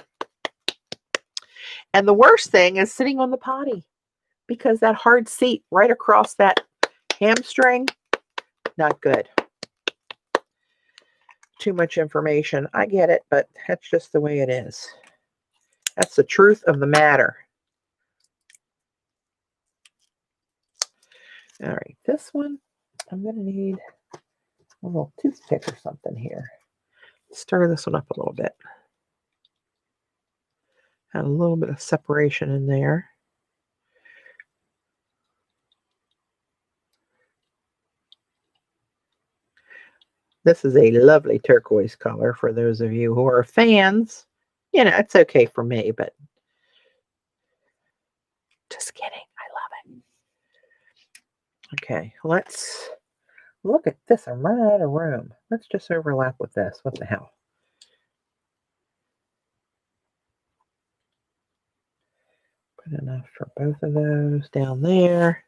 And the worst thing is sitting on the potty because that hard seat right across that hamstring, not good. Too much information. I get it, but that's just the way it is. That's the truth of the matter. All right, this one, I'm going to need a little toothpick or something here. Stir this one up a little bit. Add a little bit of separation in there. This is a lovely turquoise color for those of you who are fans. You know, it's okay for me, but just kidding. I love it. Okay, let's look at this. I'm running out of room. Let's just overlap with this. What the hell? Put enough for both of those down there.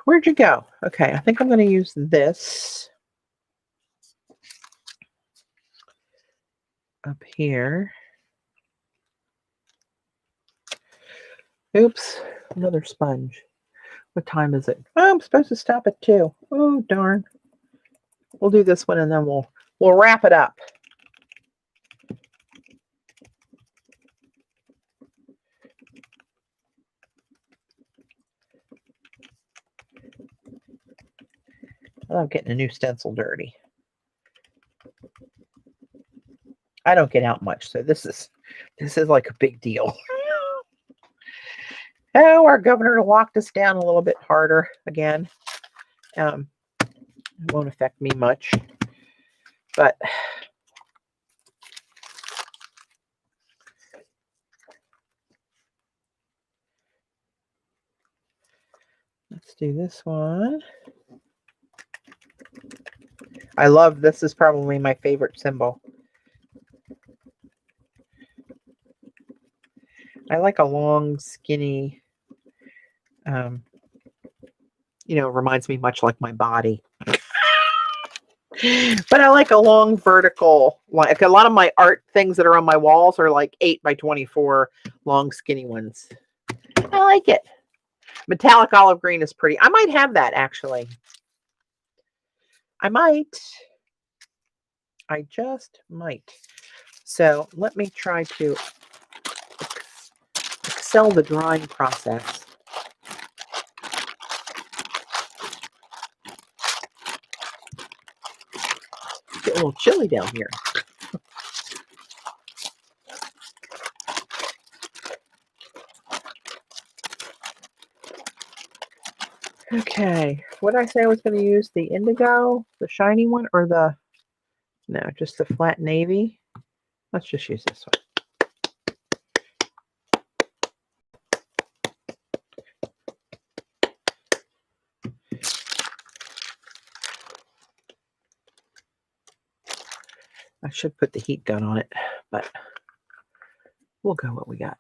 Where'd you go? Okay, I think I'm going to use this up here. Oops, another sponge. What time is it? Oh, I'm supposed to stop at 2. Oh, darn. We'll do this one and then we'll wrap it up. I love getting a new stencil dirty. I don't get out much, so this is like a big deal. Oh, our governor locked us down a little bit harder again. It won't affect me much, but let's do this one. I love this. Is probably my favorite symbol. I like a long, skinny, you know, reminds me much like my body. But I like a long vertical, like a lot of my art things that are on my walls are like 8 by 24 long, skinny ones. I like it. Metallic olive green is pretty. I might have that actually. I might. I just might. So let me try to excel the drying process. It's getting a little chilly down here. Okay, what did I say I was going to use? The indigo, the shiny one, or the, no, just the flat navy? Let's just use this one. I should put the heat gun on it, but we'll go what we got.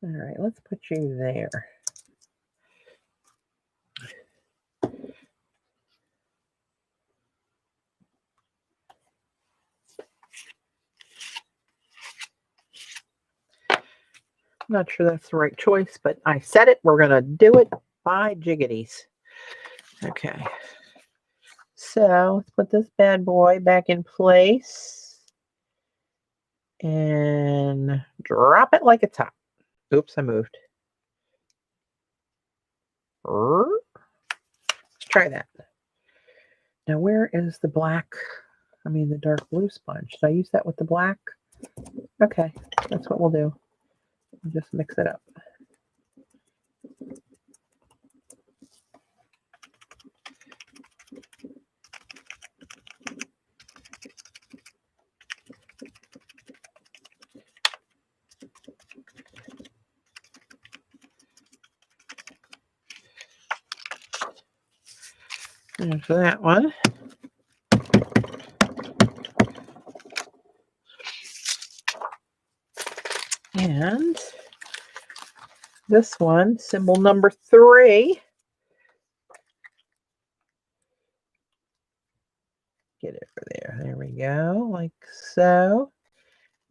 All right, let's put you there. I'm not sure that's the right choice, but I said it. We're going to do it by jiggities. Okay. So let's put this bad boy back in place and drop it like it's hot. Oops, I moved. Let's try that. Now, where is the black? I mean, the dark blue sponge. Did I use that with the black? Okay, that's what we'll do. We'll just mix it up. And for that one. And this one, symbol number 3. Get it over there. There we go, like so.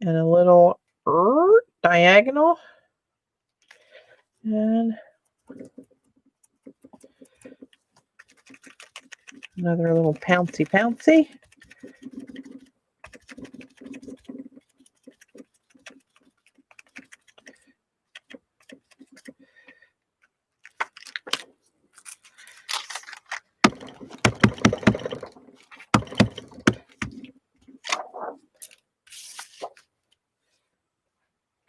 And a little diagonal. And another little pouncy pouncy.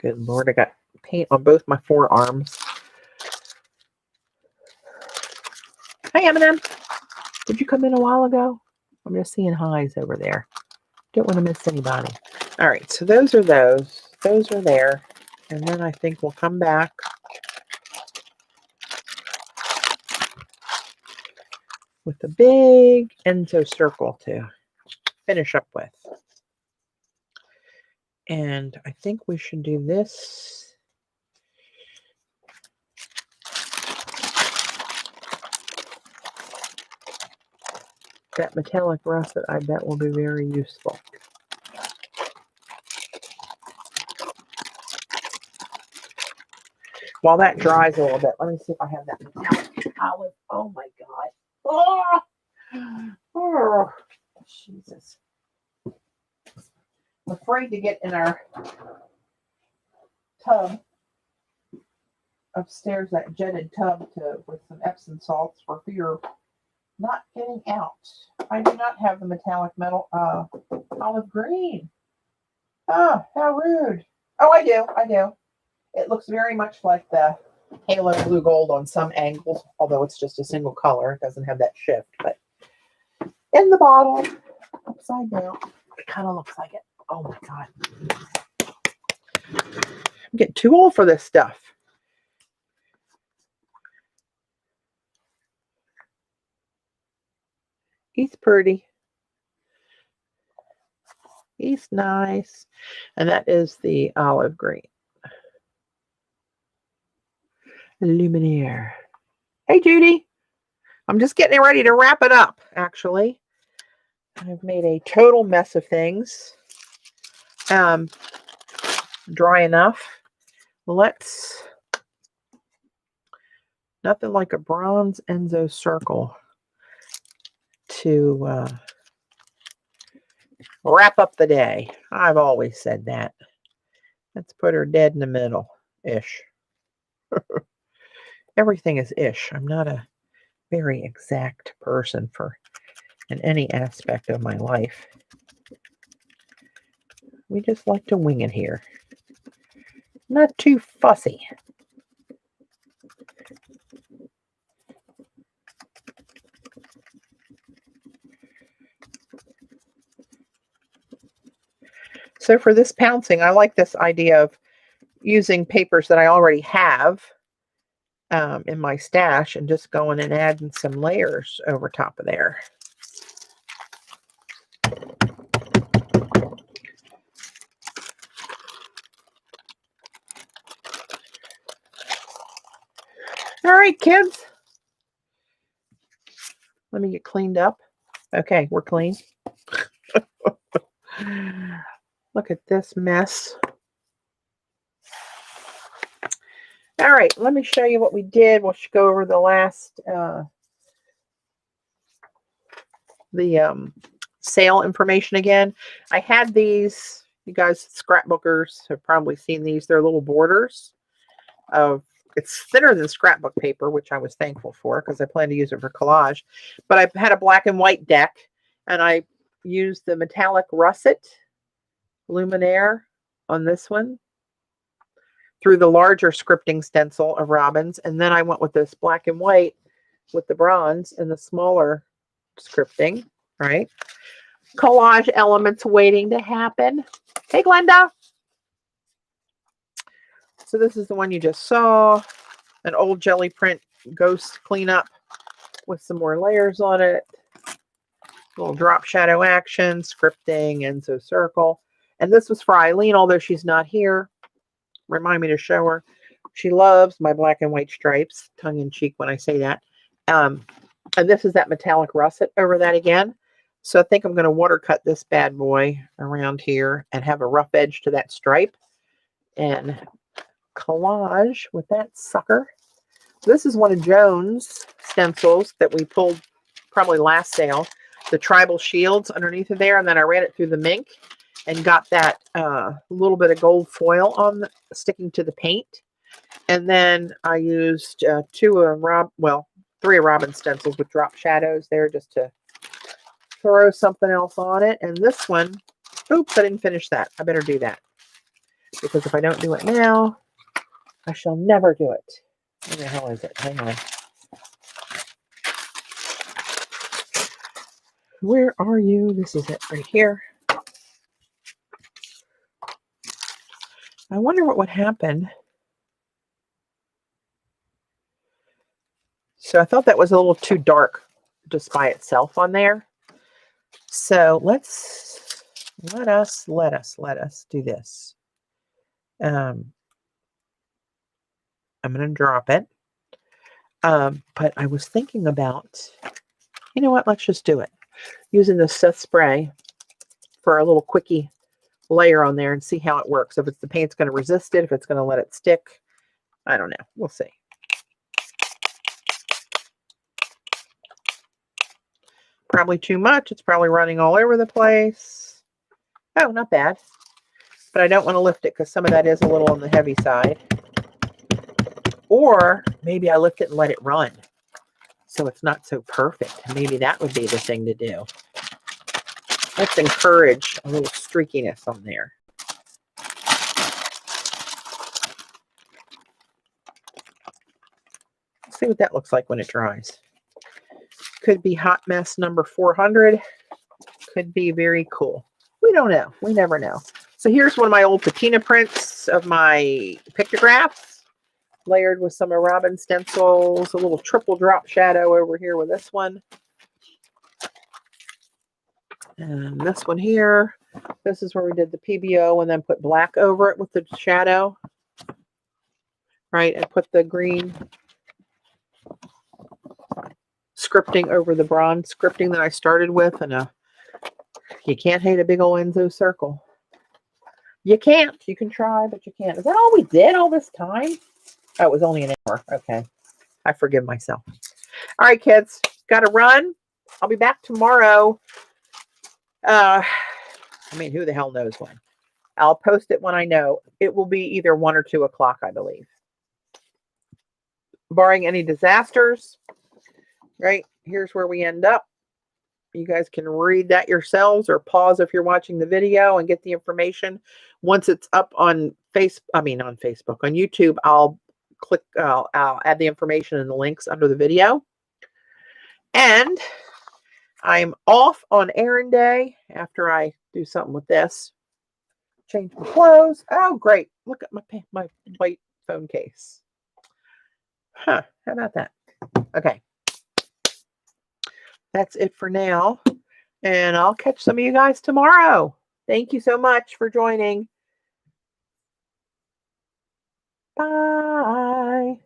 Good Lord, I got paint on both my forearms. Hey, Eminem. Did you come in a while ago? I'm just seeing highs over there. Don't want to miss anybody. All right, so those are those. Those are there. And then I think we'll come back with a big Enzo circle to finish up with. And I think we should do this. That metallic russet, I bet, will be very useful. While that dries a little bit, let me see if I have that metallic olive. Oh my God. Oh, oh Jesus. I'm afraid to get in our tub upstairs, that jetted tub with some Epsom salts for fear of not getting out. I do not have the metallic metal olive green. Oh, how rude. Oh, I do. It looks very much like the Halo Blue Gold on some angles, although it's just a single color. It doesn't have that shift, but in the bottle, upside down, it kind of looks like it. Oh my God. I'm getting too old for this stuff. He's pretty. He's nice. And that is the olive green. Luminaire. Hey, Judy. I'm just getting ready to wrap it up, actually. I've made a total mess of things. Dry enough. Let's, nothing like a bronze Enzo circle to wrap up the day. I've always said that. Let's put her dead in the middle-ish. Everything is ish. I'm not a very exact person in any aspect of my life. We just like to wing it here. Not too fussy. So for this pouncing, I like this idea of using papers that I already have in my stash and just going and adding some layers over top of there. All right, kids. Let me get cleaned up. Okay, we're clean. Look at this mess. All right, let me show you what we did. We'll go over the last, sale information again. I had these, you guys scrapbookers have probably seen these. They're little borders of, it's thinner than scrapbook paper, which I was thankful for because I plan to use it for collage. But I had a black and white deck, and I used the metallic russet luminaire on this one through the larger scripting stencil of Robyn's, and then I went with this black and white with the bronze and the smaller scripting, right? Collage elements waiting to happen. Hey, Glenda. So this is the one you just saw, an old jelly print ghost cleanup with some more layers on it. Little drop shadow action, scripting, Enzo circle. And this was for Eileen, although she's not here. Remind me to show her. She loves my black and white stripes, tongue in cheek when I say that. And this is that metallic russet over that again. So I think I'm going to watercut this bad boy around here and have a rough edge to that stripe and collage with that sucker. This is one of Joan's stencils that we pulled probably last sale. The tribal shields underneath of there, and then I ran it through the Mink and got that little bit of gold foil on sticking to the paint. And then I used three of Robyn's stencils with drop shadows there just to throw something else on it. And this one, oops, I didn't finish that. I better do that. because if I don't do it now, I shall never do it. Where the hell is it? Hang on. Where are you? This is it right here. I wonder what would happen. So I thought that was a little too dark just by itself on there. So let us do this. I'm going to drop it. But I was thinking about, you know what? Let's just do it. Using the Seth spray for a little quickie layer on there and see how it works. If it's the paint's going to resist it, if it's going to let it stick. I don't know. We'll see. Probably too much. It's probably running all over the place. Oh, not bad. But I don't want to lift it because some of that is a little on the heavy side. Or maybe I lift it and let it run, so it's not so perfect. Maybe that would be the thing to do. Let's encourage a little streakiness on there. Let's see what that looks like when it dries. Could be hot mess number 400. Could be very cool. We don't know. We never know. So here's one of my old patina prints of my pictographs, layered with some of ROBYN'S stencils, a little triple drop shadow over here with this one. And this one here, this is where we did the PBO and then put black over it with the shadow, right? And put the green scripting over the bronze scripting that I started with. And you can't hate a big old Enzo circle. You can't. You can try, but you can't. Is that all we did all this time? Oh, it was only an hour. Okay. I forgive myself. All right, kids. Got to run. I'll be back tomorrow. I mean, who the hell knows when? I'll post it when I know. It will be either 1 or 2 o'clock, I believe. Barring any disasters, right? Here's where we end up. You guys can read that yourselves or pause if you're watching the video and get the information. Once it's up on Facebook, on YouTube, I'll add the information and the links under the video. And I'm off on errand day after I do something with this. Change my clothes. Oh, great. Look at my white phone case. Huh. How about that? Okay. That's it for now. And I'll catch some of you guys tomorrow. Thank you so much for joining. Bye.